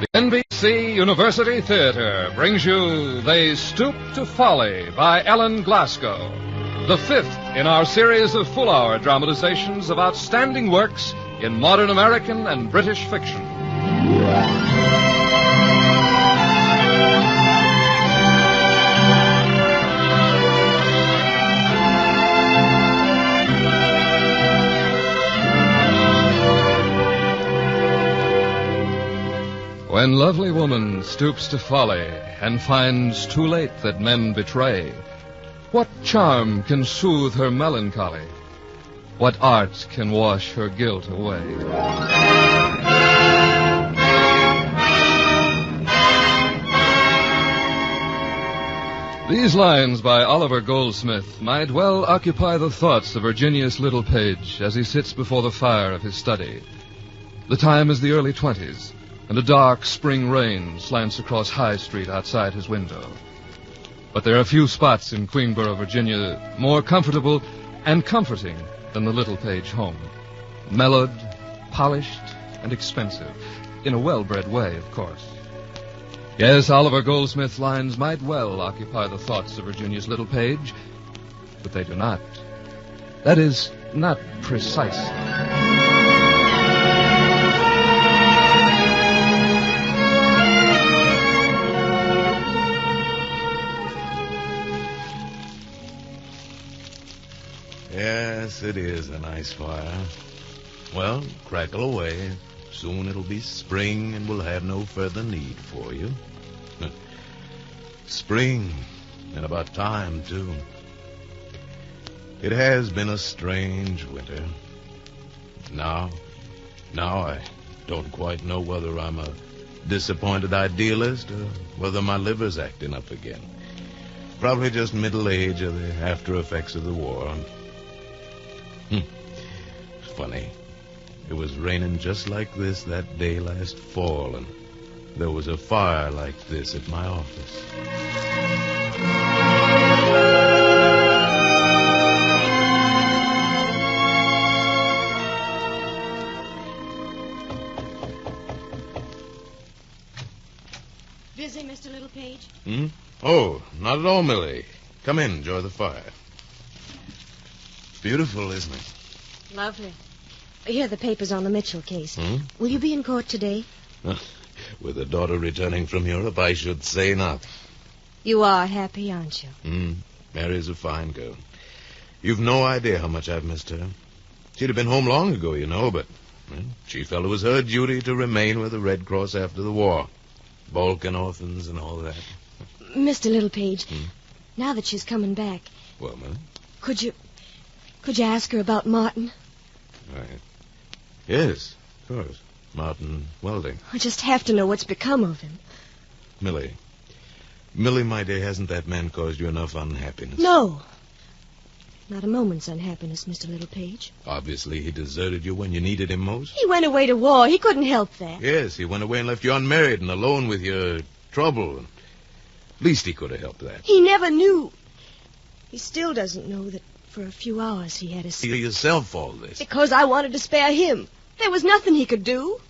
The NBC University Theater brings you They Stooped to Folly by Ellen Glasgow, the fifth in our series of full-hour dramatizations of outstanding works in modern American and British fiction. When lovely woman stoops to folly and finds too late that men betray, what charm can soothe her melancholy? What art can wash her guilt away? These lines by Oliver Goldsmith might well occupy the thoughts of Virginius Littlepage as he sits before the fire of his study. The time is the early 20s. And a dark spring rain slants across High Street outside his window. But there are few spots in Queenborough, Virginia, more comfortable and comforting than the Littlepage home. Mellowed, polished, and expensive. In a well-bred way, of course. Yes, Oliver Goldsmith's lines might well occupy the thoughts of Virginius Littlepage, but they do not. That is, not precisely. Yes, it is a nice fire. Well, crackle away. Soon it'll be spring and we'll have no further need for you. Spring, and about time, too. It has been a strange winter. Now I don't quite know whether I'm a disappointed idealist or whether my liver's acting up again. Probably just middle age or the after effects of the war. Funny. It was raining just like this that day last fall, and there was a fire like this at my office. Busy, Mr. Littlepage? Oh, not at all, Millie. Come in, enjoy the fire. Beautiful, isn't it? Lovely. Here are the papers on the Mitchell case. Will you be in court today? With a daughter returning from Europe, I should say not. You are happy, aren't you? Mary's a fine girl. You've no idea how much I've missed her. She'd have been home long ago, you know, but she felt it was her duty to remain with the Red Cross after the war. Balkan orphans and all that. Mr. Littlepage, now that she's coming back... Well, Millie? Could you ask her about Martin? Right. Yes, of course. Martin Welding. I just have to know what's become of him. Millie, my dear, hasn't that man caused you enough unhappiness? No. Not a moment's unhappiness, Mr. Littlepage. Obviously, he deserted you when you needed him most. He went away to war. He couldn't help that. Yes, he went away and left you unmarried and alone with your trouble. Least he could have helped that. He never knew. He still doesn't know that for a few hours he had to see yourself all this. Because I wanted to spare him. There was nothing he could do.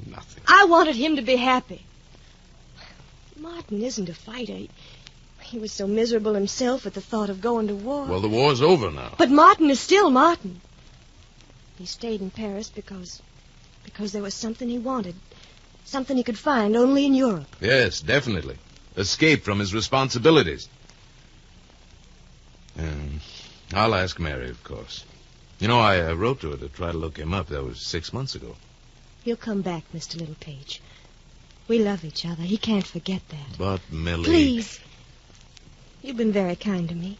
Nothing. I wanted him to be happy. Martin isn't a fighter. He was so miserable himself at the thought of going to war. Well, the war's over now. But Martin is still Martin. He stayed in Paris because there was something he wanted. Something he could find only in Europe. Yes, definitely. Escape from his responsibilities. I'll ask Mary, of course. You know, I wrote to her to try to look him up. That was 6 months ago. He'll come back, Mr. Littlepage. We love each other. He can't forget that. But, Millie... Please. You've been very kind to me.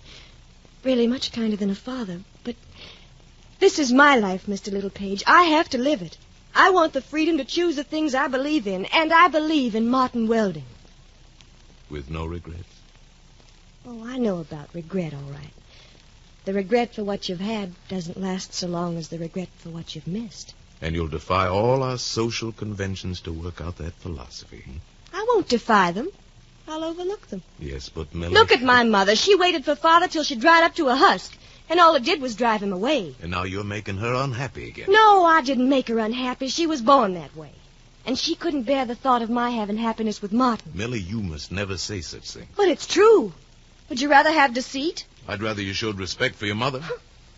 Really much kinder than a father. But this is my life, Mr. Littlepage. I have to live it. I want the freedom to choose the things I believe in. And I believe in Martin Welding. With no regrets? Oh, I know about regret, all right. The regret for what you've had doesn't last so long as the regret for what you've missed. And you'll defy all our social conventions to work out that philosophy. I won't defy them. I'll overlook them. Yes, but Millie... Look at my mother. She waited for Father till she dried up to a husk. And all it did was drive him away. And now you're making her unhappy again. No, I didn't make her unhappy. She was born that way. And she couldn't bear the thought of my having happiness with Martin. Millie, you must never say such things. But it's true. Would you rather have deceit? I'd rather you showed respect for your mother.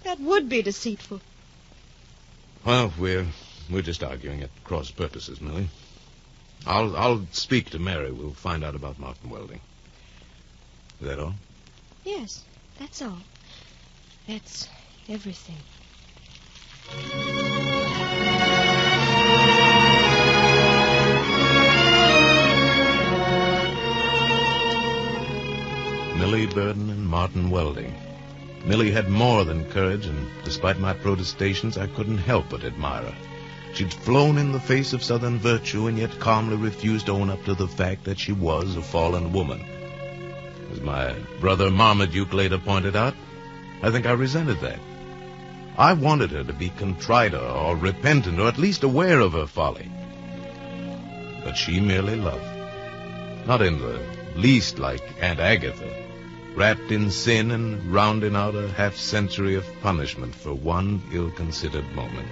That would be deceitful. Well, we're just arguing at cross purposes, Millie. I'll speak to Mary. We'll find out about Martin Welding. Is that all? Yes, that's all. That's everything. Millie Burden and Martin Welding. Millie had more than courage, and despite my protestations, I couldn't help but admire her. She'd flown in the face of Southern virtue and yet calmly refused to own up to the fact that she was a fallen woman. As my brother Marmaduke later pointed out, I think I resented that. I wanted her to be contrite or repentant or at least aware of her folly. But she merely loved. Not in the least like Aunt Agatha, wrapped in sin and rounding out a half-century of punishment for one ill-considered moment.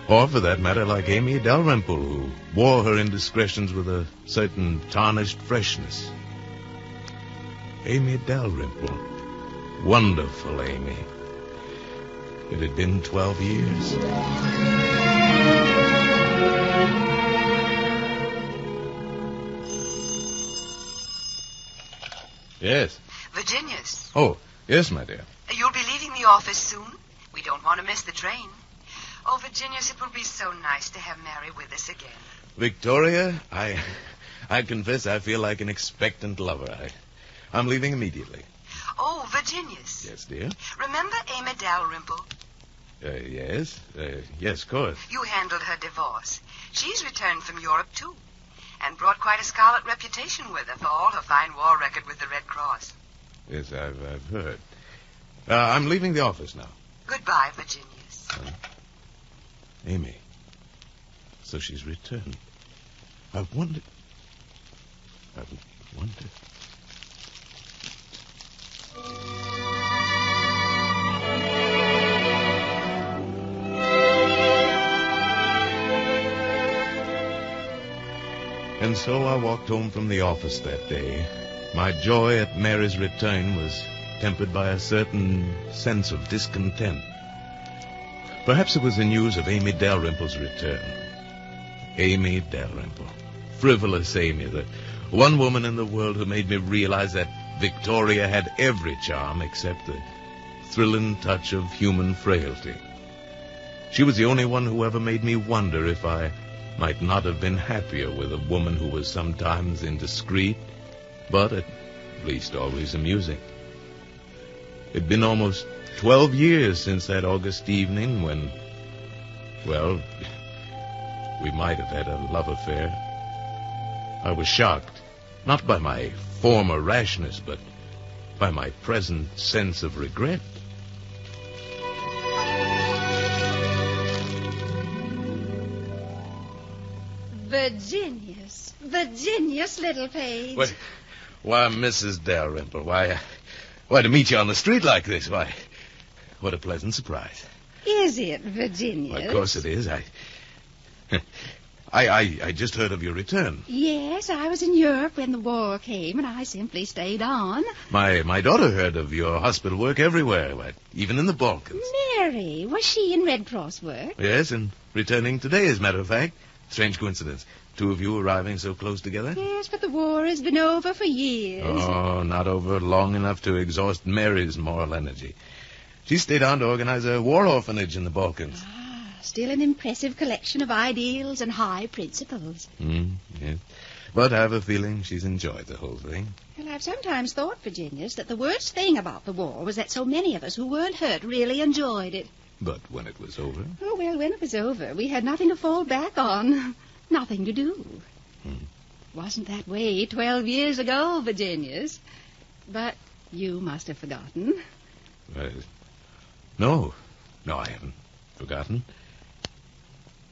Or, for that matter, like Amy Dalrymple, who wore her indiscretions with a certain tarnished freshness. Amy Dalrymple. Wonderful Amy. It had been 12 years. Yes. Virginius. Oh, yes, my dear. You'll be leaving the office soon? We don't want to miss the train. Oh, Virginius, it will be so nice to have Mary with us again. Victoria, I confess I feel like an expectant lover. I'm leaving immediately. Oh, Virginius. Yes, dear? Remember Amy Dalrymple? Yes. Yes, of course. You handled her divorce. She's returned from Europe, too, and brought quite a scarlet reputation with her for all her fine war record with the Red Cross. Yes, I've heard. I'm leaving the office now. Goodbye, Virginius. Amy. So she's returned. I wonder... And so I walked home from the office that day. My joy at Mary's return was tempered by a certain sense of discontent. Perhaps it was the news of Amy Dalrymple's return. Amy Dalrymple. Frivolous Amy, the one woman in the world who made me realize that Victoria had every charm except the thrilling touch of human frailty. She was the only one who ever made me wonder if I might not have been happier with a woman who was sometimes indiscreet, but at least always amusing. It'd been almost 12 years since that August evening when, well, we might have had a love affair. I was shocked, not by my former rashness, but by my present sense of regret. Virginius, little page. Why, Mrs. Dalrymple, why, to meet you on the street like this, why, what a pleasant surprise. Is it, Virginius? Well, of course it is. I just heard of your return. Yes, I was in Europe when the war came, and I simply stayed on. My daughter heard of your hospital work everywhere, even in the Balkans. Mary, was she in Red Cross work? Yes, and returning today, as a matter of fact. Strange coincidence. Two of you arriving so close together? Yes, but the war has been over for years. Oh, not over long enough to exhaust Mary's moral energy. She stayed on to organize a war orphanage in the Balkans. Still an impressive collection of ideals and high principles. Yes. But I have a feeling she's enjoyed the whole thing. Well, I've sometimes thought, Virginius, that the worst thing about the war was that so many of us who weren't hurt really enjoyed it. But when it was over? Oh, well, when it was over, we had nothing to fall back on. Nothing to do. Wasn't that way 12 years ago, Virginius? But you must have forgotten. No, I haven't forgotten.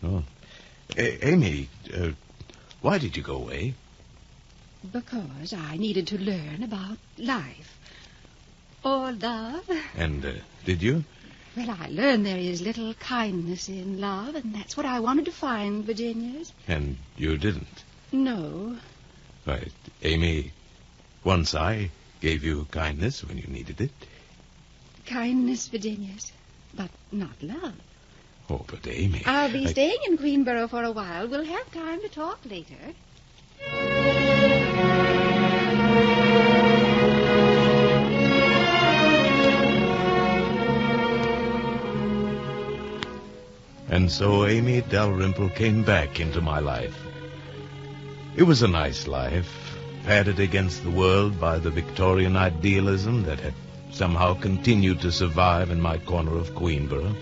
No. Amy, why did you go away? Because I needed to learn about life. Or love. And did you? Well, I learned there is little kindness in love, and that's what I wanted to find, Virginius. And you didn't. No. Right. Amy, once I gave you kindness when you needed it. Kindness, Virginius, but not love. Oh, but Amy... I'll be staying in Queenborough for a while. We'll have time to talk later. And so Amy Dalrymple came back into my life. It was a nice life, padded against the world by the Victorian idealism that had somehow continued to survive in my corner of Queenborough.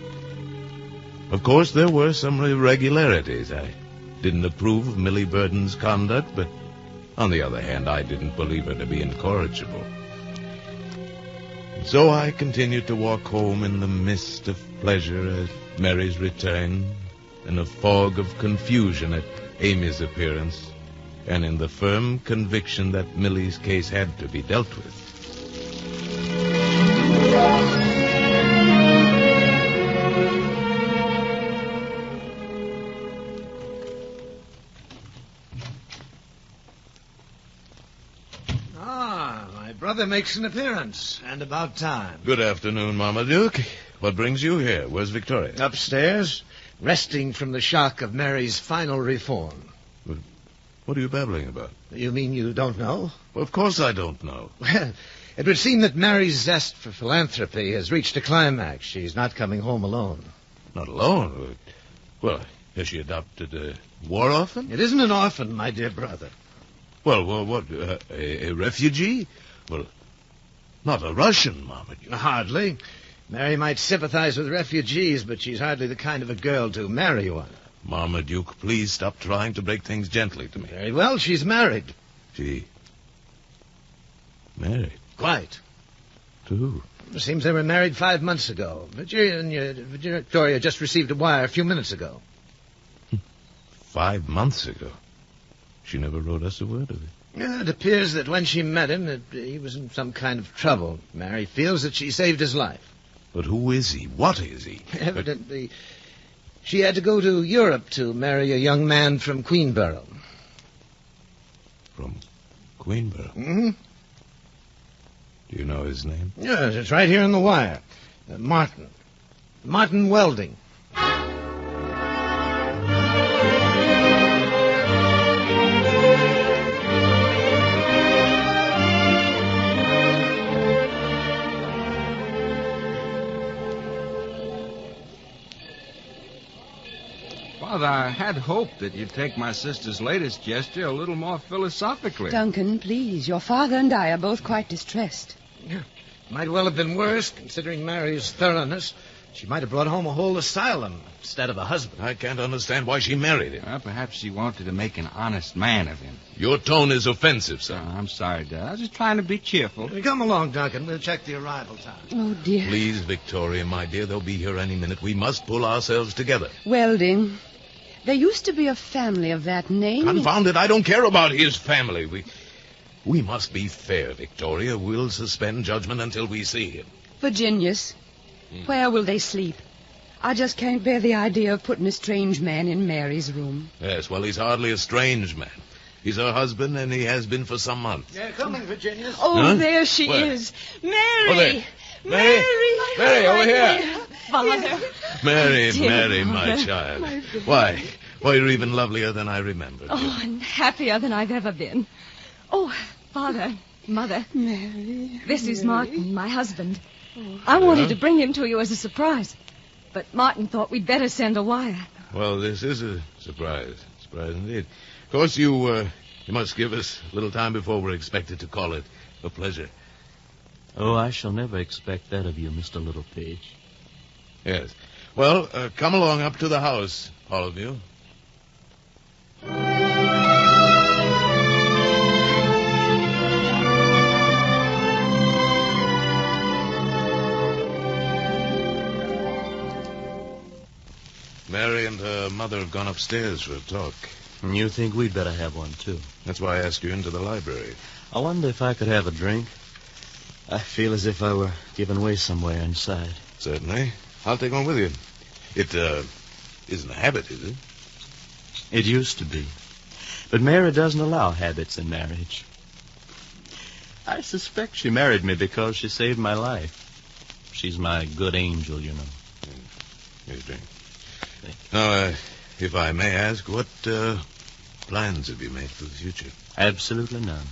Of course, there were some irregularities. I didn't approve of Millie Burden's conduct, but on the other hand, I didn't believe her to be incorrigible. So I continued to walk home in the mist of pleasure at Mary's return, in a fog of confusion at Amy's appearance, and in the firm conviction that Millie's case had to be dealt with. My brother makes an appearance, and about time. Good afternoon, Marmaduke. What brings you here? Where's Victoria? Upstairs, resting from the shock of Mary's final reform. What are you babbling about? You mean you don't know? Well, of course I don't know. Well, it would seem that Mary's zest for philanthropy has reached a climax. She's not coming home alone. Not alone? Well, has she adopted a war orphan? It isn't an orphan, my dear brother. Well, what, a refugee? Well, not a Russian, Marmaduke. Hardly. Mary might sympathize with refugees, but she's hardly the kind of a girl to marry one. Marmaduke, please stop trying to break things gently to me. Very well, she's married. She... married? Quite. To who? It seems they were married 5 months ago. Victoria just received a wire a few minutes ago. 5 months ago? She never wrote us a word of it. It appears that when she met him, he was in some kind of trouble. Mary feels that she saved his life. But who is he? What is he? Evidently, she had to go to Europe to marry a young man from Queenborough. From Queenborough? Mm-hmm. Do you know his name? Yes, it's right here in the wire. Martin. Martin Welding. Father, I had hoped that you'd take my sister's latest gesture a little more philosophically. Duncan, please. Your father and I are both quite distressed. Might well have been worse, considering Mary's thoroughness. She might have brought home a whole asylum instead of a husband. I can't understand why she married him. Well, perhaps she wanted to make an honest man of him. Your tone is offensive, sir. Oh, I'm sorry, Dad. I was just trying to be cheerful. Come along, Duncan. We'll check the arrival time. Oh, dear. Please, Victoria, my dear, they'll be here any minute. We must pull ourselves together. Welding. There used to be a family of that name. Confound it, I don't care about his family. We must be fair, Victoria. We'll suspend judgment until we see him. Virginius. Where will they sleep? I just can't bear the idea of putting a strange man in Mary's room. Yes, well, he's hardly a strange man. He's her husband, and he has been for some months. Yeah, coming, Virginia. Oh, Huh? there she Where? is. Mary! Oh, there. Mary! Mary, over here! Father. Mary, Dear Mary, Mother. my child. Why, you're even lovelier than I remembered. Oh, and happier than I've ever been. Oh, Father, Mother, Mary. this is Martin, my husband. I wanted to bring him to you as a surprise, but Martin thought we'd better send a wire. Well, this is a surprise. Surprise indeed. Of course, you must give us a little time before we're expected to call it a pleasure. Oh, I shall never expect that of you, Mr. Littlepage. Yes. Well, come along up to the house, all of you. Mary and her mother have gone upstairs for a talk. You think we'd better have one, too? That's why I asked you into the library. I wonder if I could have a drink. I feel as if I were giving way somewhere inside. Certainly. I'll take one with you. It, isn't a habit, is it? It used to be. But Mary doesn't allow habits in marriage. I suspect she married me because she saved my life. She's my good angel, you know. Yes, drink. Now, if I may ask, what plans have you made for the future? Absolutely none.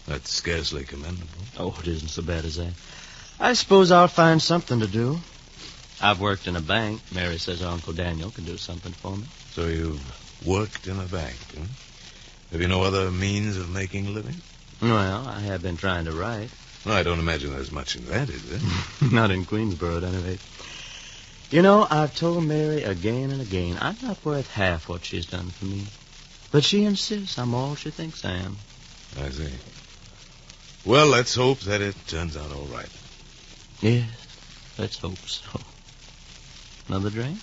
That's scarcely commendable. Oh, it isn't so bad as that. I suppose I'll find something to do. I've worked in a bank. Mary says Uncle Daniel can do something for me. So you've worked in a bank, huh? Have you no other means of making a living? Well, I have been trying to write. Well, I don't imagine there's much in that, is there? Not in Queensboro, at any rate. You know, I've told Mary again and again I'm not worth half what she's done for me. But she insists I'm all she thinks I am. I see. Well, let's hope that it turns out all right. Yes, let's hope so. Another drink?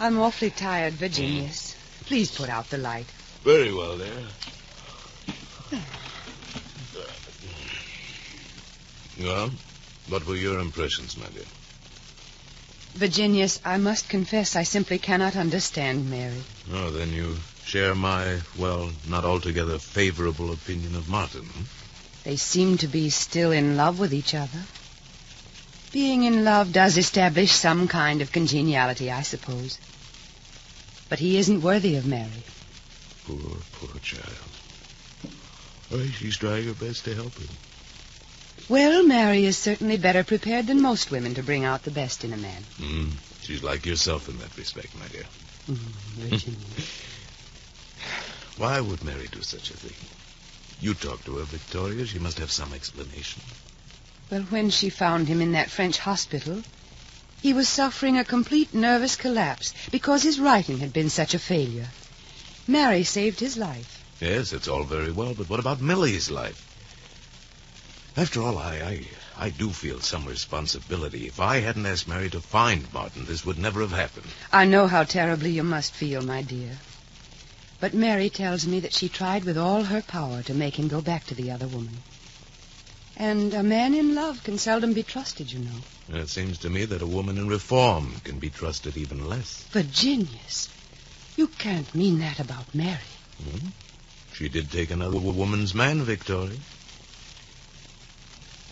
I'm awfully tired, Virginius. Please put out the light. Very well, there. Well, what were your impressions, my dear? Virginius, I must confess I simply cannot understand Mary. Oh, then you share my, well, not altogether favorable opinion of Martin. They seem to be still in love with each other. Being in love does establish some kind of congeniality, I suppose. But he isn't worthy of Mary. Poor child. Oh, she's trying her best to help him. Well, Mary is certainly better prepared than most women to bring out the best in a man. She's like yourself in that respect, my dear. Virginia. Why would Mary do such a thing? You talked to her, Victoria. She must have some explanation. Well, when she found him in that French hospital, he was suffering a complete nervous collapse because his writing had been such a failure. Mary saved his life. Yes, it's all very well, but what about Millie's life? After all, I do feel some responsibility. If I hadn't asked Mary to find Martin, this would never have happened. I know how terribly you must feel, my dear. But Mary tells me that she tried with all her power to make him go back to the other woman. And a man in love can seldom be trusted, you know. It seems to me that a woman in reform can be trusted even less. Virginius, you can't mean that about Mary. She did take another woman's man, Victoria.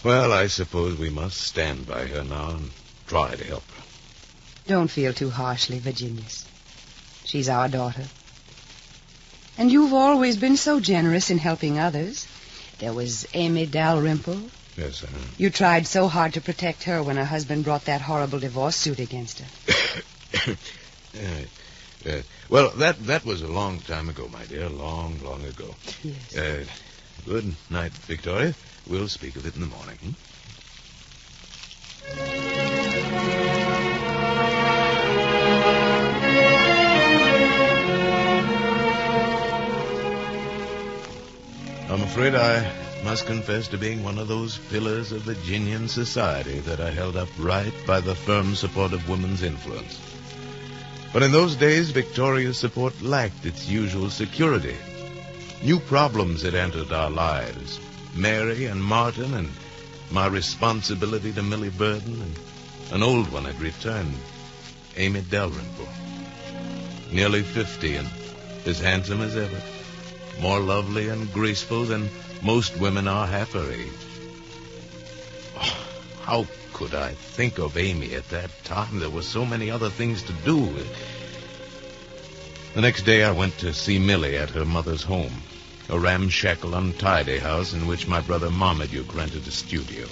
Well, I suppose we must stand by her now and try to help her. Don't feel too harshly, Virginius. She's our daughter. And you've always been so generous in helping others. There was Amy Dalrymple. Yes, sir. You tried so hard to protect her when her husband brought that horrible divorce suit against her. Well, that was a long time ago, my dear. Long ago. Yes. Good night, Victoria. We'll speak of it in the morning. I'm afraid I must confess to being one of those pillars of Virginian society that are held up right by the firm support of women's influence. But in those days, Victoria's support lacked its usual security. New problems had entered our lives. Mary and Martin and my responsibility to Millie Burden, and an old one had returned, Amy Dalrymple. Nearly 50 and as handsome as ever. More lovely and graceful than most women are half her age. Oh, how could I think of Amy at that time? There were so many other things to do. The next day I went to see Millie at her mother's home, a ramshackle, untidy house in which my brother Marmaduke rented a studio.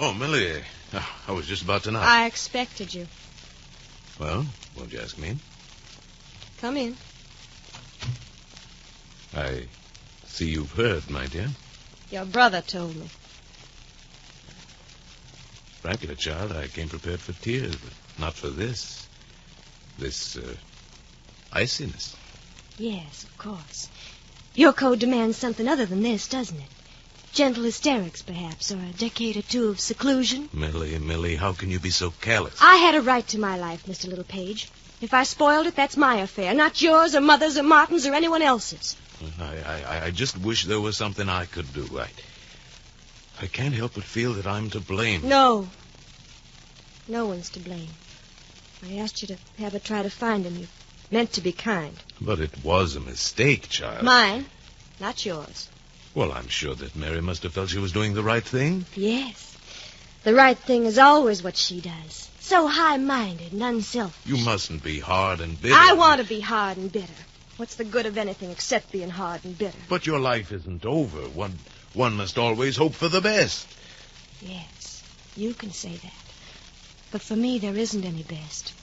Oh, Millie, I was just about to knock. I expected you. Well, won't you ask me? Come in. I see you've heard, my dear. Your brother told me. Frankly, child, I came prepared for tears, but not for this. This, iciness. Yes, of course. Your code demands something other than this, doesn't it? Gentle hysterics, perhaps, or a decade or two of seclusion. Millie, how can you be so careless? I had a right to my life, Mr. Littlepage. If I spoiled it, that's my affair, not yours or Mother's or Martin's or anyone else's. I just wish there was something I could do. I can't help but feel that I'm to blame. No. No one's to blame. I asked you to have her try to find him. You meant to be kind. But it was a mistake, child. Mine, not yours. Well, I'm sure that Mary must have felt she was doing the right thing. Yes. The right thing is always what she does. So high-minded and unselfish. You mustn't be hard and bitter. I want to be hard and bitter. What's the good of anything except being hard and bitter? But your life isn't over. One must always hope for the best. Yes, you can say that. But for me, there isn't any best.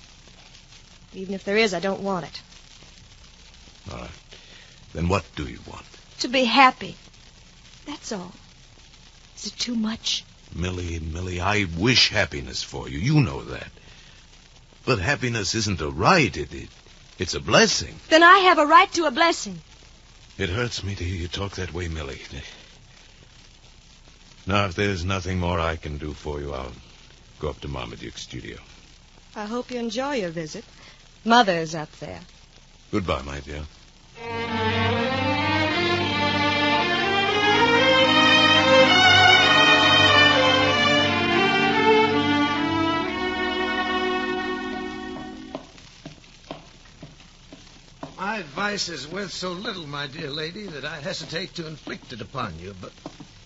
Even if there is, I don't want it. All right. Then what do you want? To be happy. That's all. Is it too much? Millie, I wish happiness for you. You know that. But happiness isn't a right. It's a blessing. Then I have a right to a blessing. It hurts me to hear you talk that way, Millie. Now, if there's nothing more I can do for you, I'll go up to Marmaduke's studio. I hope you enjoy your visit. Mother's up there. Goodbye, my dear. My advice is worth so little, my dear lady, that I hesitate to inflict it upon you. But,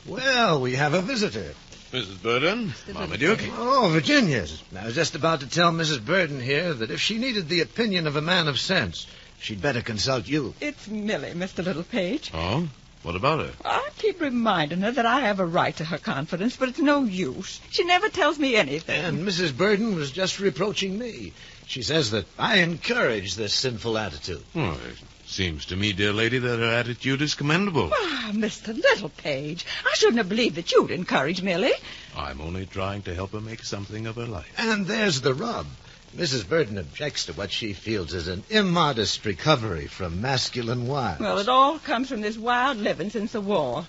well, we have a visitor. Mrs. Burden, Marmaduke. Oh, Virginia's. I was just about to tell Mrs. Burden here that if she needed the opinion of a man of sense, she'd better consult you. It's Millie, Mr. Littlepage. Oh? What about her? I keep reminding her that I have a right to her confidence, but it's no use. She never tells me anything. And Mrs. Burden was just reproaching me. She says that I encourage this sinful attitude. Well, it seems to me, dear lady, that her attitude is commendable. Ah, Mr. Littlepage, I shouldn't have believed that you'd encourage Millie. I'm only trying to help her make something of her life. And there's the rub. Mrs. Burden objects to what she feels is an immodest recovery from masculine wiles. Well, it all comes from this wild living since the war.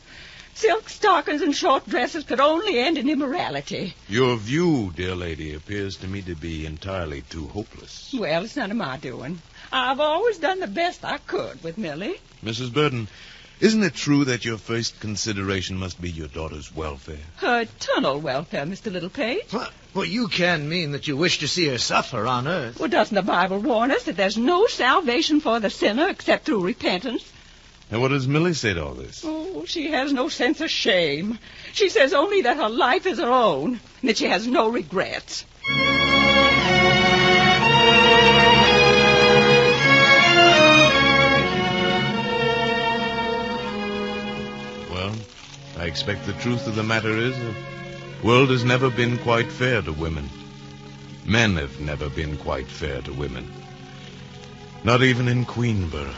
Silk stockings and short dresses could only end in immorality. Your view, dear lady, appears to me to be entirely too hopeless. Well, it's none of my doing. I've always done the best I could with Millie. Mrs. Burden, isn't it true that your first consideration must be your daughter's welfare? Her eternal welfare, Mr. Littlepage. Well, you can mean that you wish to see her suffer on earth. Well, doesn't the Bible warn us that there's no salvation for the sinner except through repentance? And what does Millie say to all this? Oh, she has no sense of shame. She says only that her life is her own, and that she has no regrets. Well, I expect the truth of the matter is the world has never been quite fair to women. Men have never been quite fair to women. Not even in Queenborough.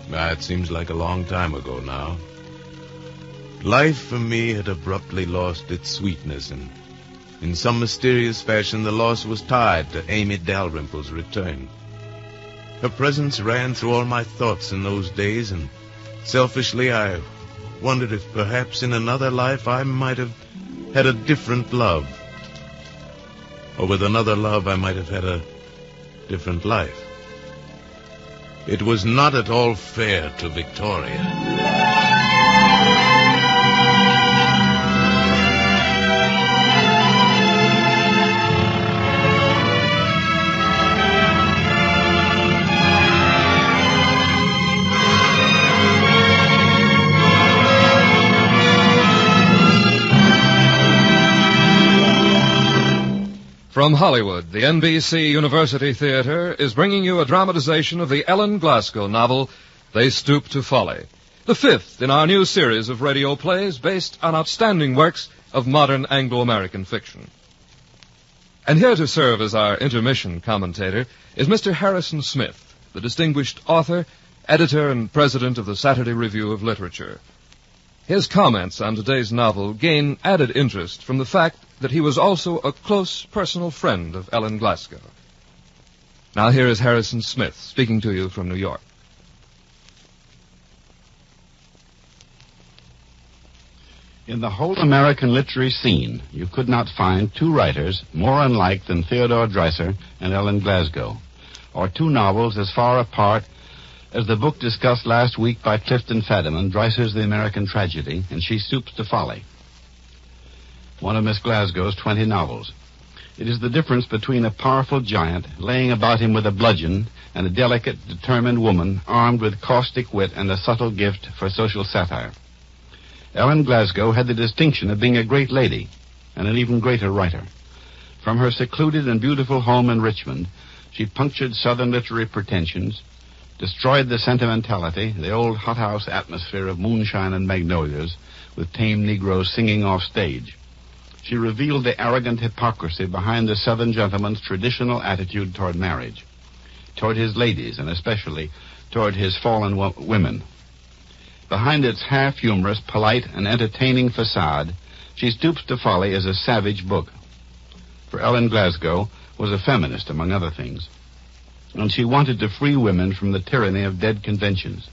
It seems like a long time ago now. Life for me had abruptly lost its sweetness, and in some mysterious fashion the loss was tied to Amy Dalrymple's return. Her presence ran through all my thoughts in those days, and selfishly I wondered if perhaps in another life I might have had a different love. Or with another love I might have had a different life. It was not at all fair to Victoria. From Hollywood, the NBC University Theater is bringing you a dramatization of the Ellen Glasgow novel, They Stooped to Folly, the fifth in our new series of radio plays based on outstanding works of modern Anglo-American fiction. And here to serve as our intermission commentator is Mr. Harrison Smith, the distinguished author, editor, and president of the Saturday Review of Literature. His comments on today's novel gain added interest from the fact that he was also a close personal friend of Ellen Glasgow. Now here is Harrison Smith speaking to you from New York. In the whole American literary scene, you could not find two writers more unlike than Theodore Dreiser and Ellen Glasgow, or two novels as far apart as the book discussed last week by Clifton Fadiman, Dreiser's The American Tragedy, and She Stoops to Folly, one of Miss Glasgow's 20 novels. It is the difference between a powerful giant laying about him with a bludgeon and a delicate, determined woman armed with caustic wit and a subtle gift for social satire. Ellen Glasgow had the distinction of being a great lady and an even greater writer. From her secluded and beautiful home in Richmond, she punctured Southern literary pretensions, destroyed the sentimentality, the old hothouse atmosphere of moonshine and magnolias, with tame Negroes singing off stage. She revealed the arrogant hypocrisy behind the Southern gentleman's traditional attitude toward marriage, toward his ladies, and especially toward his fallen women. Behind its half-humorous, polite, and entertaining facade, She Stoops to Folly is a savage book. For Ellen Glasgow was a feminist, among other things, and she wanted to free women from the tyranny of dead conventions.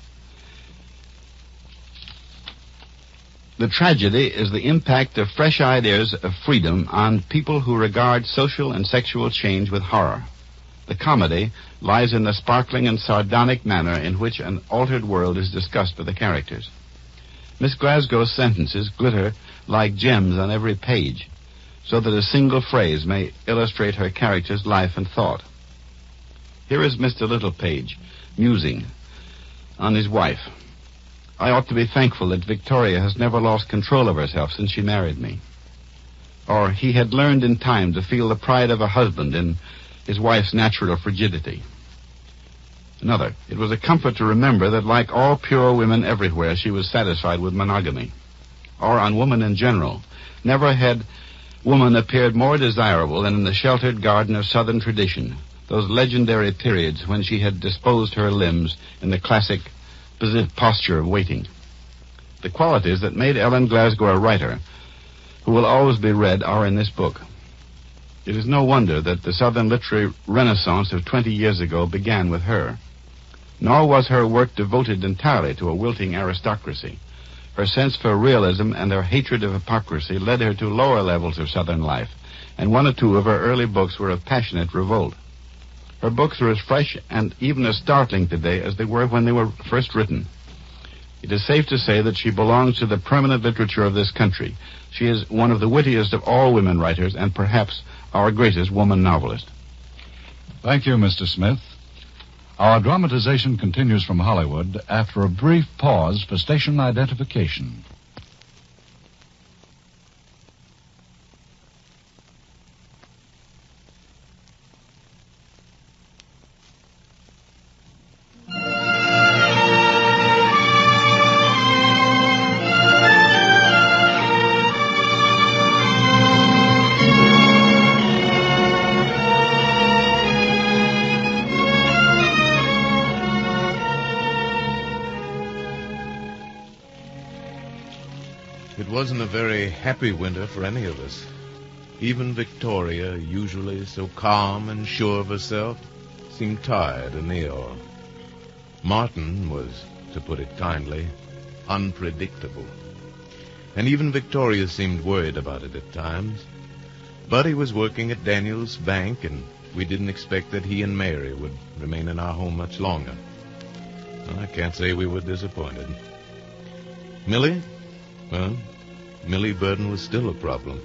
The tragedy is the impact of fresh ideas of freedom on people who regard social and sexual change with horror. The comedy lies in the sparkling and sardonic manner in which an altered world is discussed by the characters. Miss Glasgow's sentences glitter like gems on every page, so that a single phrase may illustrate her character's life and thought. Here is Mr. Littlepage, musing on his wife. I ought to be thankful that Victoria has never lost control of herself since she married me. Or he had learned in time to feel the pride of a husband in his wife's natural frigidity. Another, it was a comfort to remember that like all pure women everywhere, she was satisfied with monogamy. Or on woman in general, never had woman appeared more desirable than in the sheltered garden of Southern tradition, those legendary periods when she had disposed her limbs in the classic posture of waiting. The qualities that made Ellen Glasgow a writer who will always be read are in this book. It is no wonder that the Southern literary renaissance of 20 years ago began with her. Nor was her work devoted entirely to a wilting aristocracy. Her sense for realism and her hatred of hypocrisy led her to lower levels of Southern life, and one or two of her early books were of passionate revolt. Her books are as fresh and even as startling today as they were when they were first written. It is safe to say that she belongs to the permanent literature of this country. She is one of the wittiest of all women writers and perhaps our greatest woman novelist. Thank you, Mr. Smith. Our dramatization continues from Hollywood after a brief pause for station identification. It wasn't a very happy winter for any of us. Even Victoria, usually so calm and sure of herself, seemed tired and ill. Martin was, to put it kindly, unpredictable. And even Victoria seemed worried about it at times. But he was working at Daniel's bank, and we didn't expect that he and Mary would remain in our home much longer. I can't say we were disappointed. Millie? Well, Millie Burden was still a problem.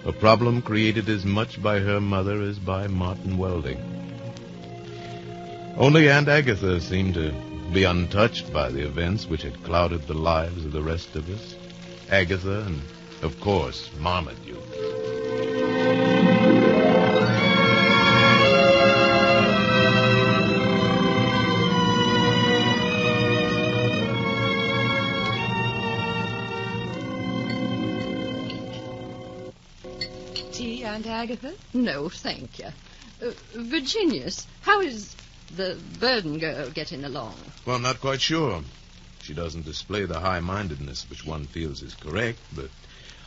A problem created as much by her mother as by Martin Welding. Only Aunt Agatha seemed to be untouched by the events which had clouded the lives of the rest of us. Agatha and, of course, Marmaduke. Aunt Agatha? No, thank you. Virginius, how is the Burden girl getting along? Well, I'm not quite sure. She doesn't display the high-mindedness which one feels is correct, but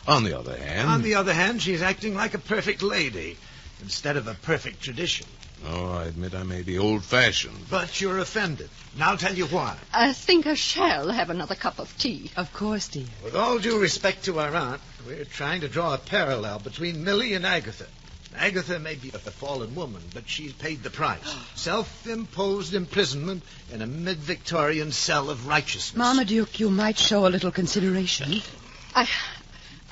on the other hand... On the other hand, she's acting like a perfect lady instead of a perfect tradition. Oh, I admit I may be old-fashioned. But you're offended. And I'll tell you why. I think I shall have another cup of tea. Of course, dear. With all due respect to our aunt, we're trying to draw a parallel between Millie and Agatha. Agatha may be a fallen woman, but she's paid the price. Self-imposed imprisonment in a mid-Victorian cell of righteousness. Marmaduke, you might show a little consideration.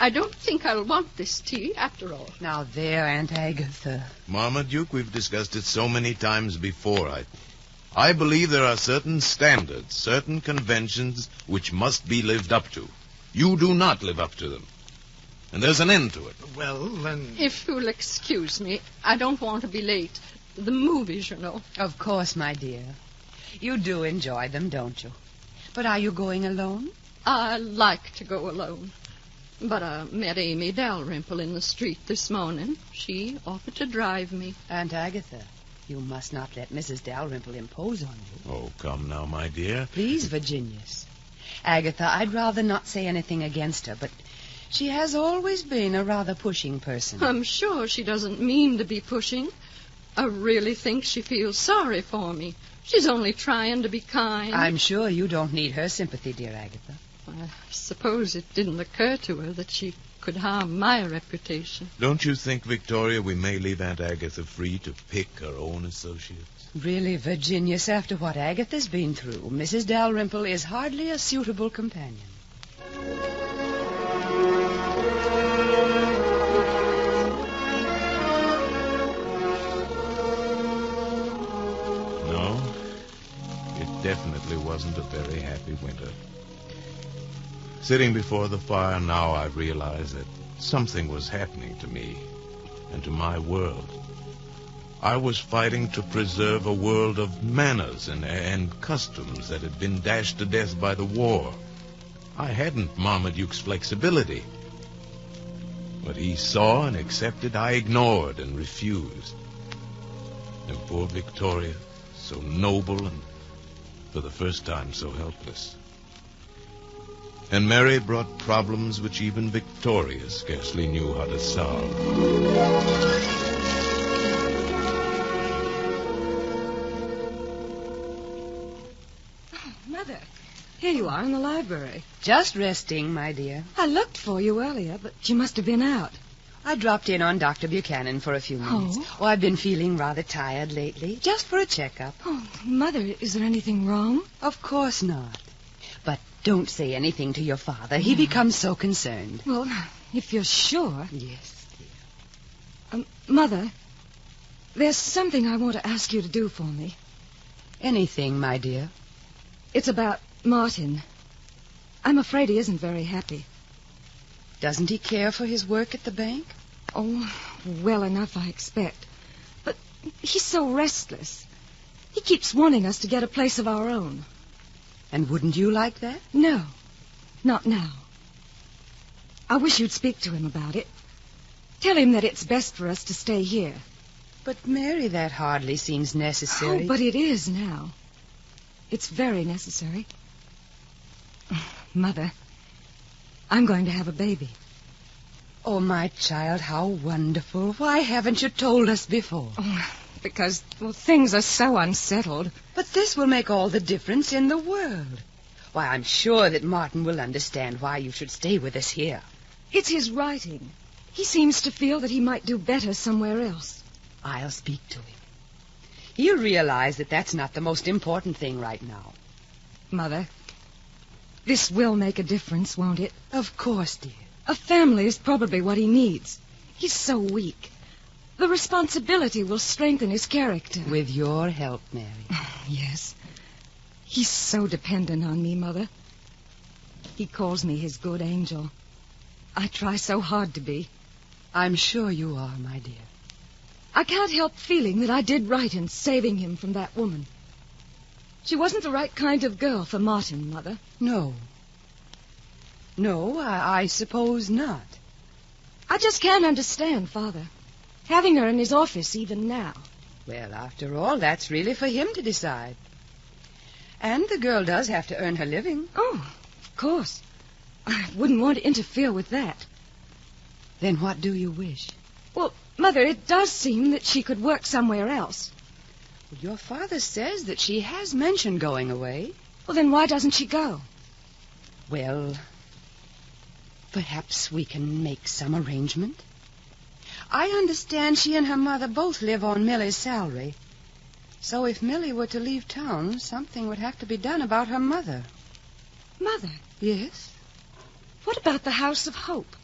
I don't think I'll want this tea after all. Now there, Aunt Agatha. Marmaduke, we've discussed it so many times before. I believe there are certain standards, certain conventions which must be lived up to. You do not live up to them. And there's an end to it. Well, then... If you'll excuse me, I don't want to be late. The movies, you know. Of course, my dear. You do enjoy them, don't you? But are you going alone? I like to go alone. But I met Amy Dalrymple in the street this morning. She offered to drive me. Aunt Agatha, you must not let Mrs. Dalrymple impose on you. Oh, come now, my dear. Please, Virginius. Agatha, I'd rather not say anything against her, but she has always been a rather pushing person. I'm sure she doesn't mean to be pushing. I really think she feels sorry for me. She's only trying to be kind. I'm sure you don't need her sympathy, dear Agatha. I suppose it didn't occur to her that she could harm my reputation. Don't you think, Victoria, we may leave Aunt Agatha free to pick her own associates? Really, Virginius, after what Agatha's been through, Mrs. Dalrymple is hardly a suitable companion. No, it definitely wasn't a very happy winter. Sitting before the fire now, I realized that something was happening to me and to my world. I was fighting to preserve a world of manners and customs that had been dashed to death by the war. I hadn't Marmaduke's flexibility. What he saw and accepted, I ignored and refused. And poor Victoria, so noble and for the first time so helpless. And Mary brought problems which even Victoria scarcely knew how to solve. Oh, Mother, here you are in the library. Just resting, my dear. I looked for you earlier, but you must have been out. I dropped in on Dr. Buchanan for a few minutes. Oh, I've been feeling rather tired lately, just for a checkup. Oh, Mother, is there anything wrong? Of course not. But don't say anything to your father. He becomes so concerned. Well, if you're sure. Yes, dear. Mother, there's something I want to ask you to do for me. Anything, my dear. It's about Martin. I'm afraid he isn't very happy. Doesn't he care for his work at the bank? Oh, well enough, I expect. But he's so restless. He keeps wanting us to get a place of our own. And wouldn't you like that? No, not now. I wish you'd speak to him about it. Tell him that it's best for us to stay here. But, Mary, that hardly seems necessary. Oh, but it is now. It's very necessary. Mother, I'm going to have a baby. Oh, my child, how wonderful. Why haven't you told us before? Oh, because, well, things are so unsettled. But this will make all the difference in the world. Why, I'm sure that Martin will understand why you should stay with us here. It's his writing. He seems to feel that he might do better somewhere else. I'll speak to him. He'll realize that that's not the most important thing right now. Mother, this will make a difference, won't it? Of course, dear. A family is probably what he needs. He's so weak. The responsibility will strengthen his character. With your help, Mary. Yes. He's so dependent on me, Mother. He calls me his good angel. I try so hard to be. I'm sure you are, my dear. I can't help feeling that I did right in saving him from that woman. She wasn't the right kind of girl for Martin, Mother. No. No, I suppose not. I just can't understand, Father. Having her in his office even now. Well, after all, that's really for him to decide. And the girl does have to earn her living. Oh, of course. I wouldn't want to interfere with that. Then what do you wish? Well, Mother, it does seem that she could work somewhere else. Well, your father says that she has mentioned going away. Well, then why doesn't she go? Well, perhaps we can make some arrangement. I understand she and her mother both live on Millie's salary. So if Millie were to leave town, something would have to be done about her mother. Mother? Yes? What about the House of Hope?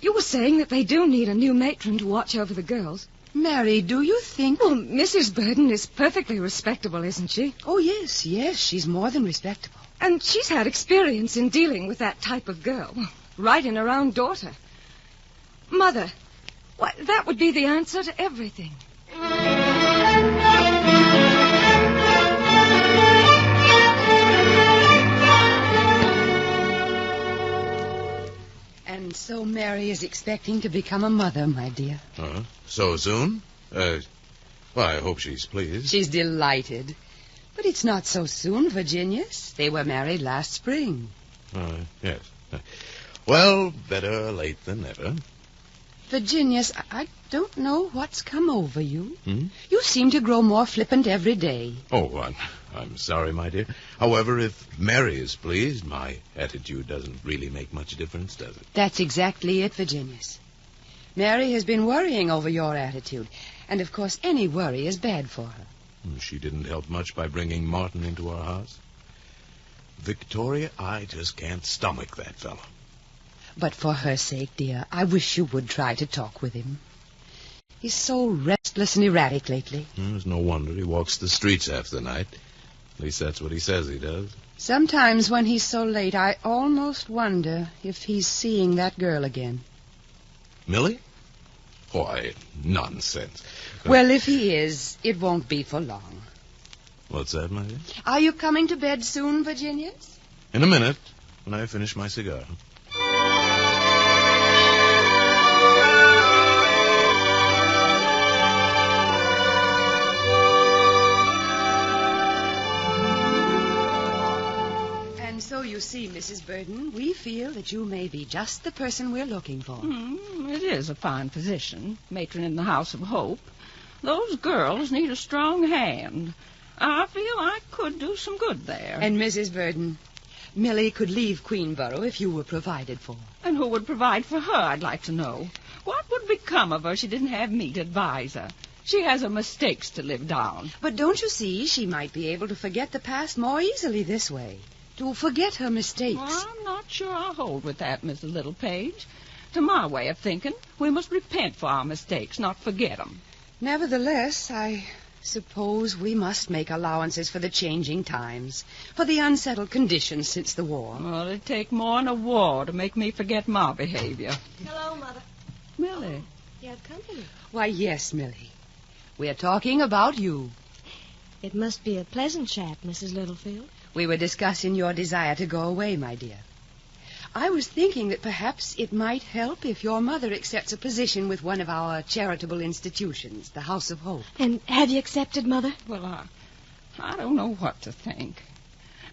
You were saying that they do need a new matron to watch over the girls. Mary, do you think... Well, Mrs. Burden is perfectly respectable, isn't she? Oh, yes, she's more than respectable. And she's had experience in dealing with that type of girl, right in her own daughter. Mother, why, that would be the answer to everything. And so Mary is expecting to become a mother, my dear. So soon? Well, I hope she's pleased. She's delighted. But it's not so soon, Virginius. They were married last spring. Yes. Well, better late than never. Virginius, I don't know what's come over you. You seem to grow more flippant every day. Oh, I'm sorry, my dear. However, if Mary is pleased, my attitude doesn't really make much difference, does it? That's exactly it, Virginius. Mary has been worrying over your attitude. And, of course, any worry is bad for her. She didn't help much by bringing Martin into our house. Victoria, I just can't stomach that fellow. But for her sake, dear, I wish you would try to talk with him. He's so restless and erratic lately. There's no wonder he walks the streets half the night. At least that's what he says he does. Sometimes when he's so late, I almost wonder if he's seeing that girl again. Millie? Why, nonsense. Well, if he is, it won't be for long. What's that, my dear? Are you coming to bed soon, Virginius? In a minute, when I finish my cigar. And so you see, Mrs. Burden, we feel that you may be just the person we're looking for. It is a fine position, matron in the House of Hope. Those girls need a strong hand. I feel I could do some good there. And Mrs. Burden, Millie could leave Queenborough if you were provided for. And who would provide for her, I'd like to know. What would become of her if she didn't have me to advise her? She has her mistakes to live down. But don't you see, she might be able to forget the past more easily this way. To forget her mistakes. Well, I'm not sure I'll hold with that, Mrs. Littlepage. To my way of thinking, we must repent for our mistakes, not forget them. Nevertheless, I suppose we must make allowances for the changing times, for the unsettled conditions since the war. Well, it'd take more than a war to make me forget my behavior. Hello, Mother. Millie. You have company. Why, yes, Millie. We're talking about you. It must be a pleasant chat, Mrs. Littlefield. We were discussing your desire to go away, my dear. I was thinking that perhaps it might help if your mother accepts a position with one of our charitable institutions, the House of Hope. And have you accepted, Mother? Well, I don't know what to think.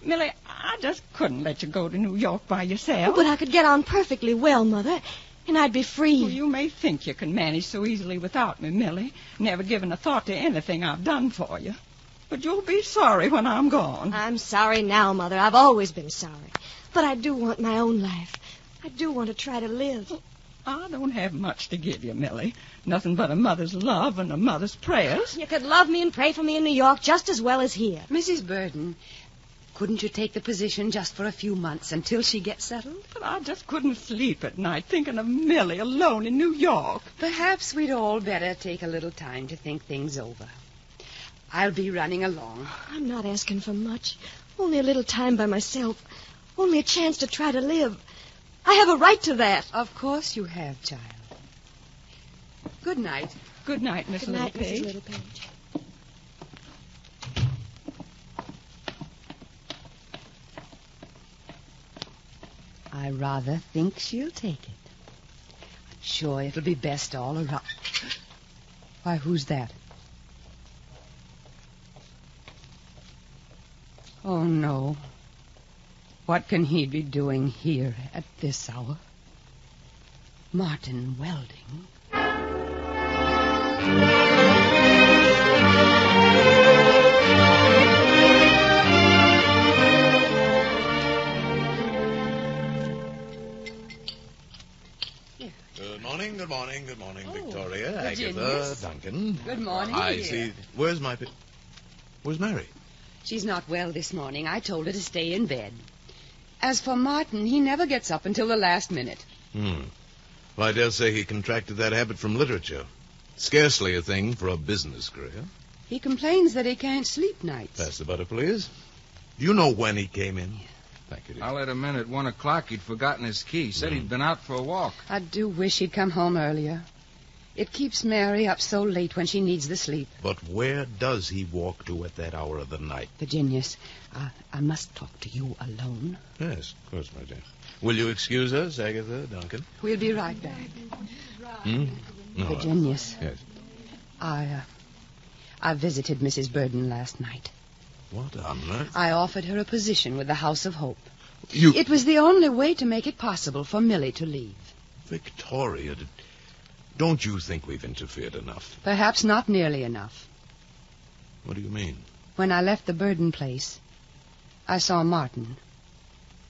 Millie, I just couldn't let you go to New York by yourself. Oh, but I could get on perfectly well, Mother, and I'd be free. Well, you may think you can manage so easily without me, Millie, never giving a thought to anything I've done for you. But you'll be sorry when I'm gone. I'm sorry now, Mother. I've always been sorry. But I do want my own life. I do want to try to live. I don't have much to give you, Millie. Nothing but a mother's love and a mother's prayers. You could love me and pray for me in New York just as well as here. Mrs. Burden, couldn't you take the position just for a few months until she gets settled? But I just couldn't sleep at night thinking of Millie alone in New York. Perhaps we'd all better take a little time to think things over. I'll be running along. I'm not asking for much. Only a little time by myself. Only a chance to try to live. I have a right to that. Of course you have, child. Good night. Good night, Miss Good night, Littlepage. Mrs. Littlepage. I rather think she'll take it. I'm sure it'll be best all around. Why, who's that? Oh, no. What can he be doing here at this hour? Martin Welding. Good morning, Victoria, Agatha, Duncan. Good morning. I see. Where's Mary? She's not well this morning. I told her to stay in bed. As for Martin, he never gets up until the last minute. Well, I dare say he contracted that habit from literature. Scarcely a thing for a business career. He complains that he can't sleep nights. Pass the butter, please. Do you know when he came in? Yeah. Thank you, dear. I let him in at 1 o'clock. He'd forgotten his key. Said he'd been out for a walk. I do wish he'd come home earlier. It keeps Mary up so late when she needs the sleep. But where does he walk to at that hour of the night? Virginius, I must talk to you alone. Yes, of course, my dear. Will you excuse us, Agatha, Duncan? We'll be right back. No, Virginius. Yes. I visited Mrs. Burden last night. What on earth? I offered her a position with the House of Hope. You... It was the only way to make it possible for Millie to leave. Victoria, don't you think we've interfered enough? Perhaps not nearly enough. What do you mean? When I left the Burden place, I saw Martin.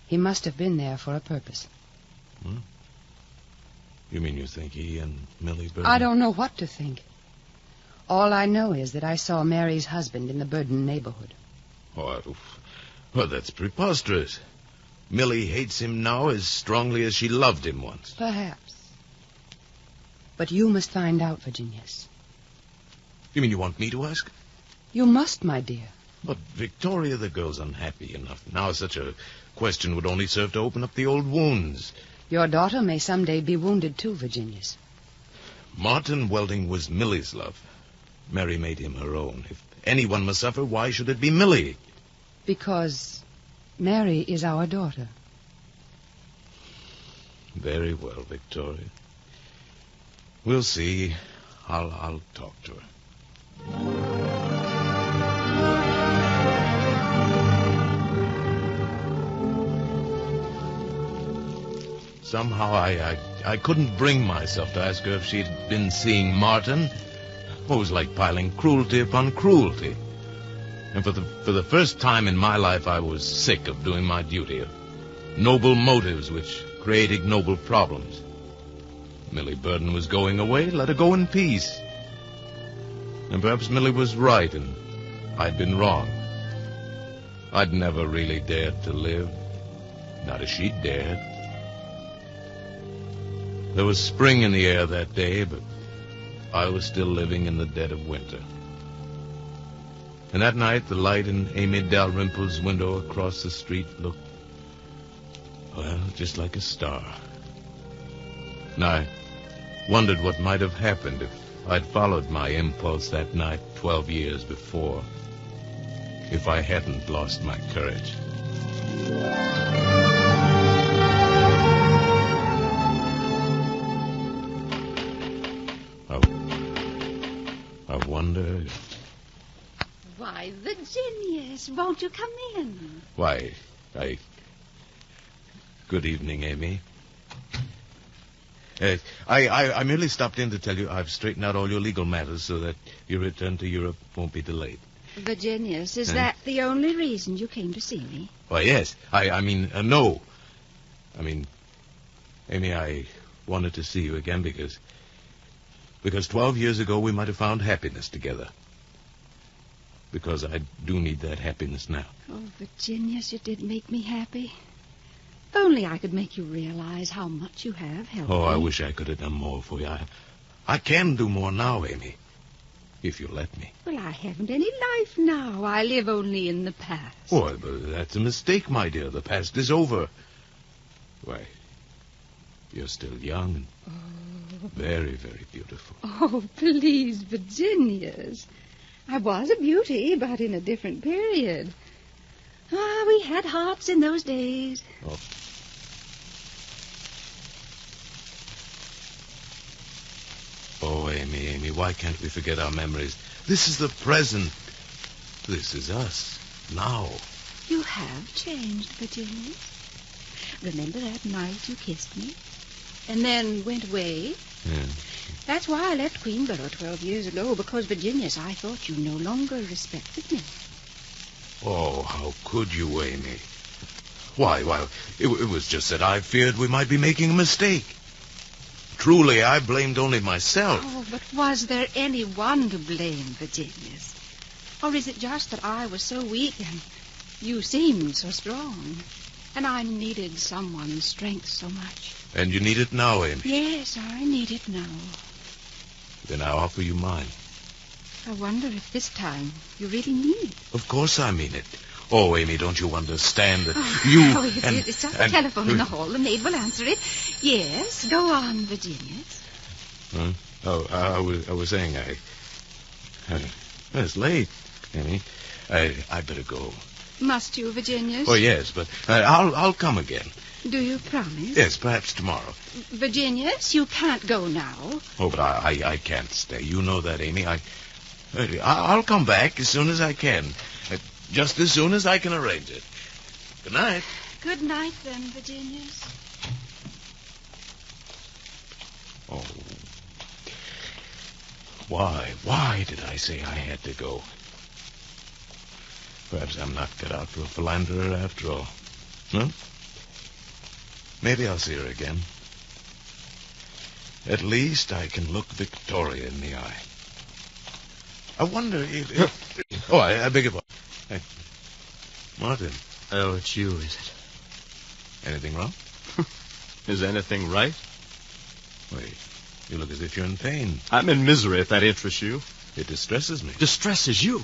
He must have been there for a purpose. You mean you think he and Millie Burden... I don't know what to think. All I know is that I saw Mary's husband in the Burden neighborhood. Oh, well, that's preposterous. Millie hates him now as strongly as she loved him once. Perhaps. But you must find out, Virginius. You mean you want me to ask? You must, my dear. But, Victoria, the girl's unhappy enough. Now such a question would only serve to open up the old wounds. Your daughter may someday be wounded too, Virginius. Martin Welding was Millie's love. Mary made him her own. If anyone must suffer, why should it be Millie? Because Mary is our daughter. Very well, Victoria. We'll see. I'll talk to her. Somehow I couldn't bring myself to ask her if she'd been seeing Martin. It was like piling cruelty upon cruelty. And for the first time in my life, I was sick of doing my duty, of noble motives which create ignoble problems. Millie Burden was going away. Let her go in peace. And perhaps Millie was right, and I'd been wrong. I'd never really dared to live. Not as she dared. There was spring in the air that day, but I was still living in the dead of winter. And that night, the light in Amy Dalrymple's window across the street looked, well, just like a star. And I wondered what might have happened if I'd followed my impulse that night 12 years before. If I hadn't lost my courage. I wonder if... Why, Virginius, won't you come in? Why, Good evening, Amy. I merely stopped in to tell you I've straightened out all your legal matters so that your return to Europe won't be delayed. Virginius, is that the only reason you came to see me? Why, yes. I mean, no. I mean, Amy, I wanted to see you again because 12 years ago we might have found happiness together. Because I do need that happiness now. Oh, Virginius, you did make me happy. If only I could make you realize how much you have helped me. Oh, I wish I could have done more for you. I can do more now, Amy. If you let me. Well, I haven't any life now. I live only in the past. Oh, but that's a mistake, my dear. The past is over. Why, you're still young and very, very beautiful. Oh, please, Virginius. I was a beauty, but in a different period. We had hearts in those days. Oh. Oh, Amy, why can't we forget our memories? This is the present. This is us, now. You have changed, Virginia. Remember that night you kissed me? And then went away? Yeah. That's why I left Queenborough 12 years ago, because, Virginius, I thought you no longer respected me. Oh, how could you, Amy? Why, it was just that I feared we might be making a mistake. Truly, I blamed only myself. Oh, but was there anyone to blame, Virginius? Or is it just that I was so weak and you seemed so strong? And I needed someone's strength so much. And you need it now, Amy? Yes, I need it now. Then I'll offer you mine. I wonder if this time you really mean it. Of course I mean it. Oh, Amy, don't you understand that you... It's just a telephone in the hall. The maid will answer it. Yes, go on, Virginius. Huh? Oh, I was saying it's late, Amy. I better go. Must you, Virginius? Oh, yes, but I'll come again. Do you promise? Yes, perhaps tomorrow. Virginius, you can't go now. Oh, but I can't stay. You know that, Amy. I'll come back as soon as I can. Just as soon as I can arrange it. Good night. Good night, then, Virginius. Oh. Why did I say I had to go? Perhaps I'm not cut out for a philanderer after all. Huh? Maybe I'll see her again. At least I can look Victoria in the eye. I wonder if... Oh, I beg your pardon. Hey, Martin. Oh, it's you, is it? Anything wrong? Is anything right? Wait, you look as if you're in pain. I'm in misery, if that interests you. It distresses me. Distresses you?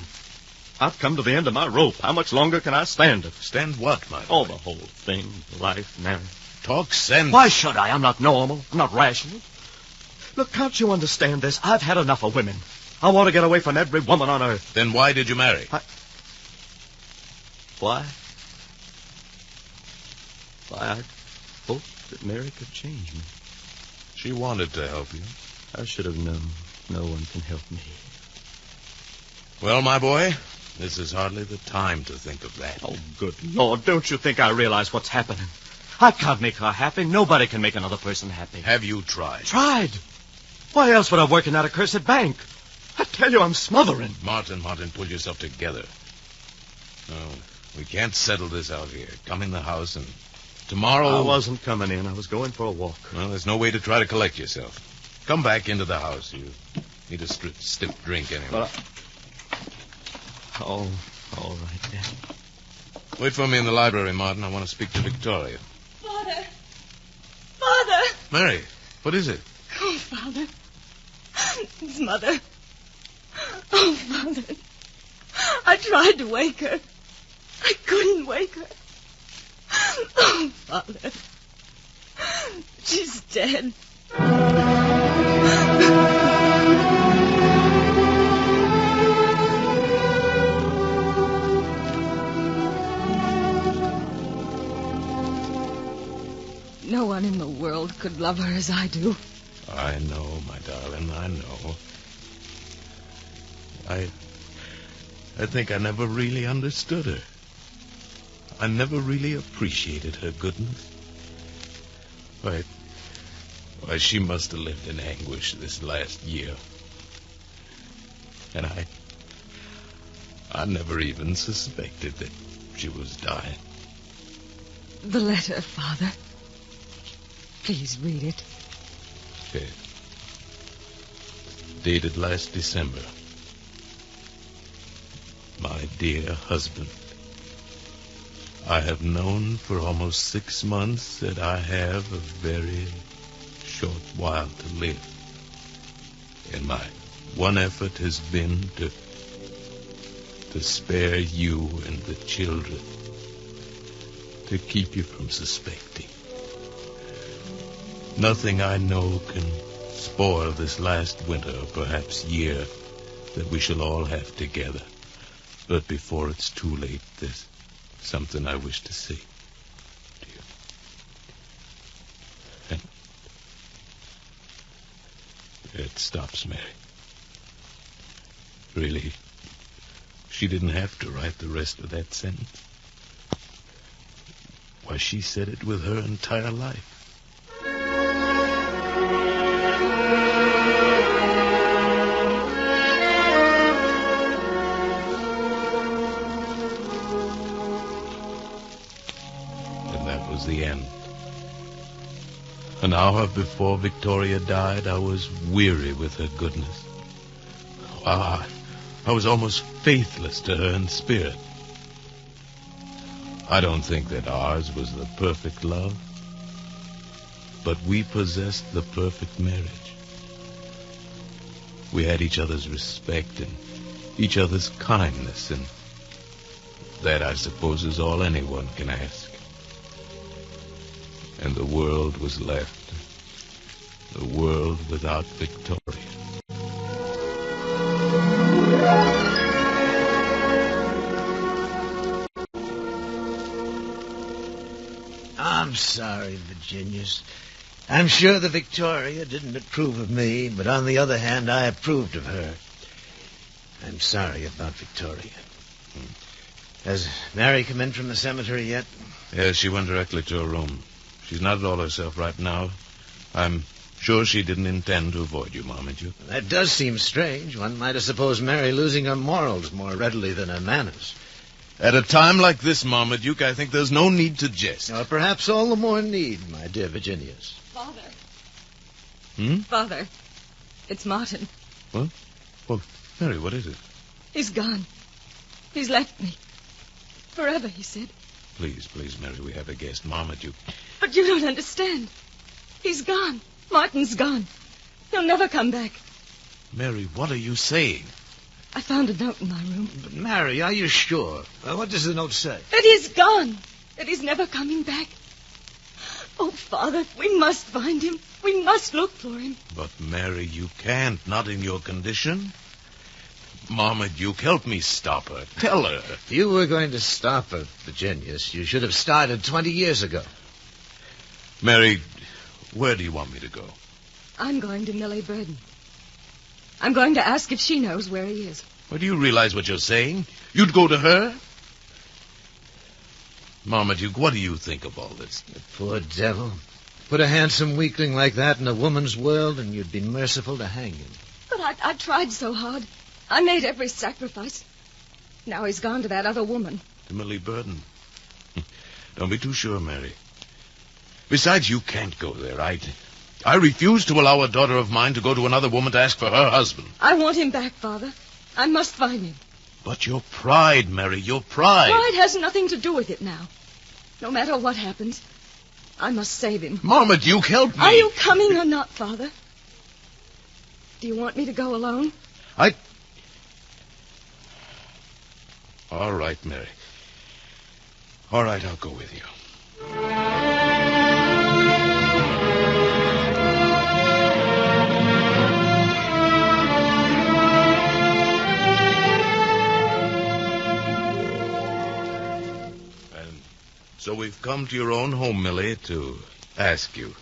I've come to the end of my rope. How much longer can I stand it? Stand what, my boy? Oh, the whole thing. Life, marriage. Talk sense. Why should I? I'm not normal. I'm not rational. Look, can't you understand this? I've had enough of women. I want to get away from every woman on earth. Then why did you marry? Why? Why, I hoped that Mary could change me. She wanted to help you. I should have known. No one can help me. Well, my boy, this is hardly the time to think of that. Oh, good Lord, don't you think I realize what's happening? I can't make her happy. Nobody can make another person happy. Have you tried? Tried? Why else would I work in that accursed bank? I tell you, I'm smothering. Martin, pull yourself together. No, we can't settle this out here. Come in the house and tomorrow... I wasn't coming in. I was going for a walk. Well, there's no way to try to collect yourself. Come back into the house. You need a stiff drink anyway. Oh, all right, then. Wait for me in the library, Martin. I want to speak to Victoria. Father! Father! Mary, what is it? Oh, Father. It's Mother. Oh, Father. I tried to wake her. I couldn't wake her. Oh, Father. She's dead. No one in the world could love her as I do. I know, my darling, I know. I think I never really understood her. I never really appreciated her goodness. Why, she must have lived in anguish this last year. And I never even suspected that she was dying. The letter, Father. Please read it. Okay. Dated last December. My dear husband, I have known for almost 6 months that I have a very short while to live. And my one effort has been to spare you and the children, to keep you from suspecting. Nothing I know can spoil this last winter, or perhaps year, that we shall all have together. But before it's too late, there's something I wish to say to you. And it stops, Mary. Really, she didn't have to write the rest of that sentence. Why, she said it with her entire life. the end. An hour before Victoria died, I was weary with her goodness. I was almost faithless to her in spirit. I don't think that ours was the perfect love, but we possessed the perfect marriage. We had each other's respect and each other's kindness, and that, I suppose, is all anyone can ask. And the world was left, the world without Victoria. I'm sorry, Virginius. I'm sure the Victoria didn't approve of me, but on the other hand, I approved of her. I'm sorry about Victoria. Has Mary come in from the cemetery yet? Yes, she went directly to her room. She's not at all herself right now. I'm sure she didn't intend to avoid you, Marmaduke. That does seem strange. One might have supposed Mary losing her morals more readily than her manners. At a time like this, Marmaduke, I think there's no need to jest. Or perhaps all the more need, my dear Virginius. Father. Father, it's Martin. What? Well, Mary, what is it? He's gone. He's left me. Forever, he said. Please, Mary, we have a guest. Marmaduke. But you don't understand. He's gone. Martin's gone. He'll never come back. Mary, what are you saying? I found a note in my room. But, Mary, are you sure? What does the note say? That he's gone. That he's never coming back. Oh, Father, we must find him. We must look for him. But, Mary, you can't. Not in your condition. Marmaduke, help me stop her. Tell her. If you were going to stop her, Virginius, you should have started 20 years ago. Mary, where do you want me to go? I'm going to Millie Burden. I'm going to ask if she knows where he is. Well, do you realize what you're saying? You'd go to her? Marmaduke, what do you think of all this? The poor devil. Put a handsome weakling like that in a woman's world, and you'd be merciful to hang him. But I tried so hard. I made every sacrifice. Now he's gone to that other woman. To Millie Burden. Don't be too sure, Mary. Besides, you can't go there. I refuse to allow a daughter of mine to go to another woman to ask for her husband. I want him back, Father. I must find him. But your pride, Mary, your pride. Pride has nothing to do with it now. No matter what happens, I must save him. Marmaduke, help me. Are you coming or not, Father? Do you want me to go alone? All right, Mary. All right, I'll go with you. And so we've come to your own home, Millie, to ask you.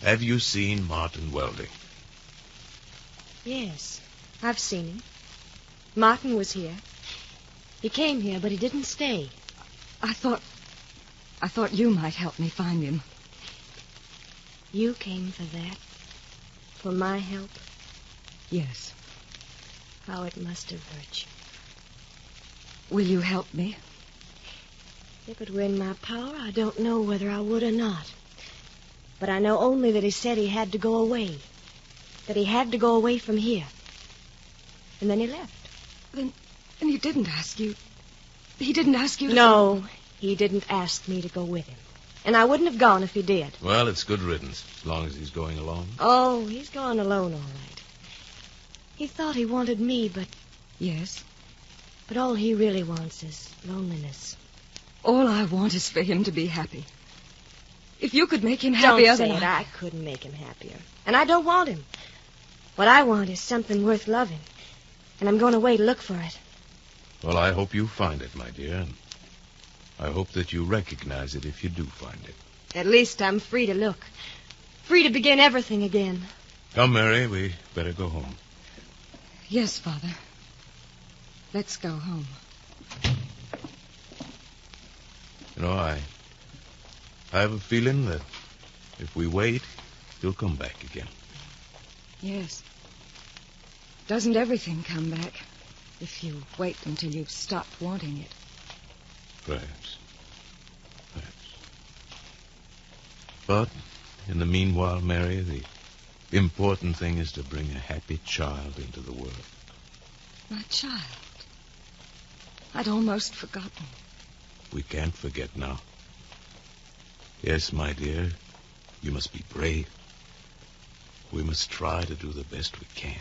Have you seen Martin Welding? Yes, I've seen him. Martin was here. He came here, but he didn't stay. I thought you might help me find him. You came for that? For my help? Yes. How it must have hurt you. Will you help me? If it were in my power, I don't know whether I would or not. But I know only that he said he had to go away. That he had to go away from here. And then he left. Then he didn't ask you. He didn't ask you to... No, he didn't ask me to go with him. And I wouldn't have gone if he did. Well, it's good riddance, as long as he's going alone. Oh, he's gone alone, all right. He thought he wanted me, but... Yes. But all he really wants is loneliness. All I want is for him to be happy. If you could make him happier... Don't say it. I couldn't make him happier. And I don't want him. What I want is something worth loving. And I'm going away to look for it. Well, I hope you find it, my dear. And I hope that you recognize it if you do find it. At least I'm free to look. Free to begin everything again. Come, Mary, we better go home. Yes, Father. Let's go home. You know, I have a feeling that if we wait, he'll come back again. Yes. Doesn't everything come back if you wait until you've stopped wanting it? Perhaps. But in the meanwhile, Mary, the important thing is to bring a happy child into the world. My child. I'd almost forgotten. We can't forget now. Yes, my dear, you must be brave. We must try to do the best we can.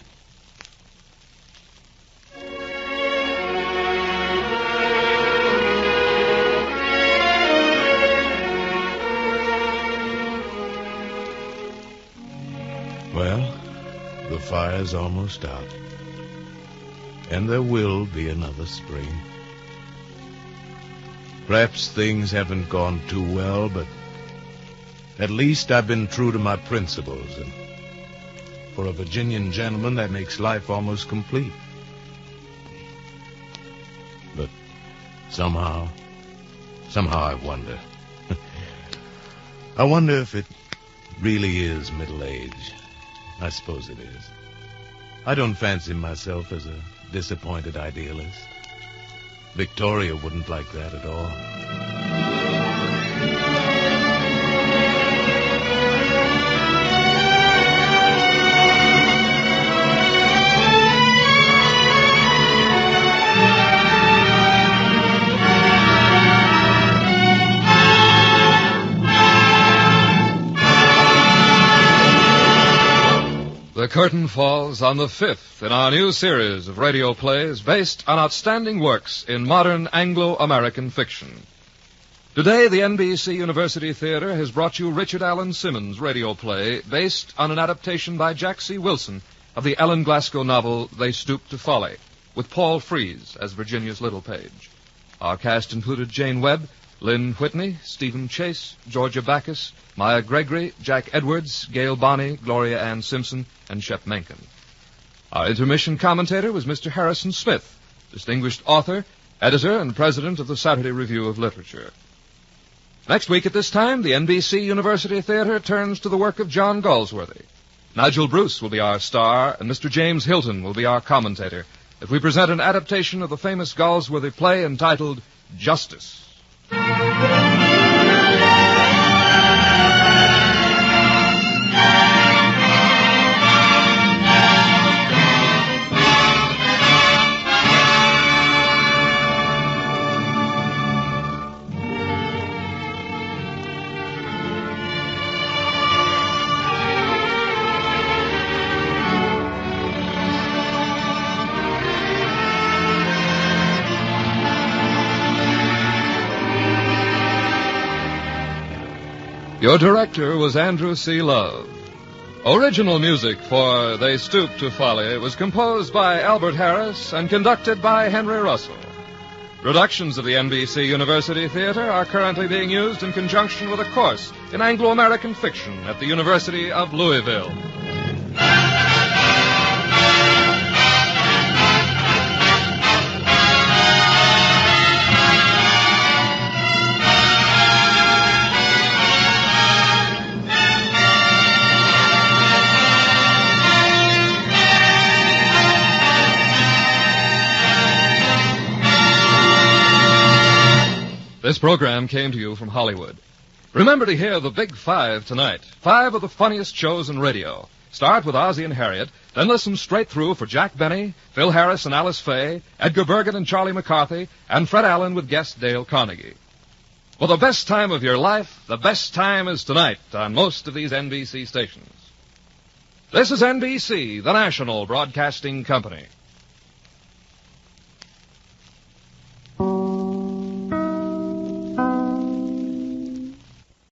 Well, the fire's almost out. And there will be another spring. Perhaps things haven't gone too well, but at least I've been true to my principles, and for a Virginian gentleman, that makes life almost complete. But somehow I wonder. I wonder if it really is middle age. I suppose it is. I don't fancy myself as a disappointed idealist. Victoria wouldn't like that at all. The curtain falls on the 5th in our new series of radio plays based on outstanding works in modern Anglo-American fiction. Today, the NBC University Theater has brought you Richard Allen Simmons' radio play based on an adaptation by Jack C. Wilson of the Ellen Glasgow novel They Stooped to Folly, with Paul Frees as Virginia's Little Page. Our cast included Jane Webb, Lynn Whitney, Stephen Chase, Georgia Backus, Maya Gregory, Jack Edwards, Gail Bonney, Gloria Ann Simpson, and Shep Menken. Our intermission commentator was Mr. Harrison Smith, distinguished author, editor, and president of the Saturday Review of Literature. Next week at this time, the NBC University Theater turns to the work of John Galsworthy. Nigel Bruce will be our star, and Mr. James Hilton will be our commentator, as we present an adaptation of the famous Galsworthy play entitled Justice. Your director was Andrew C. Love. Original music for They Stooped to Folly was composed by Albert Harris and conducted by Henry Russell. Productions of the NBC University Theater are currently being used in conjunction with a course in Anglo-American fiction at the University of Louisville. This program came to you from Hollywood. Remember to hear the Big Five tonight. 5 of the funniest shows in radio. Start with Ozzie and Harriet, then listen straight through for Jack Benny, Phil Harris and Alice Faye, Edgar Bergen and Charlie McCarthy, and Fred Allen with guest Dale Carnegie. For the best time of your life, the best time is tonight on most of these NBC stations. This is NBC, the national broadcasting company.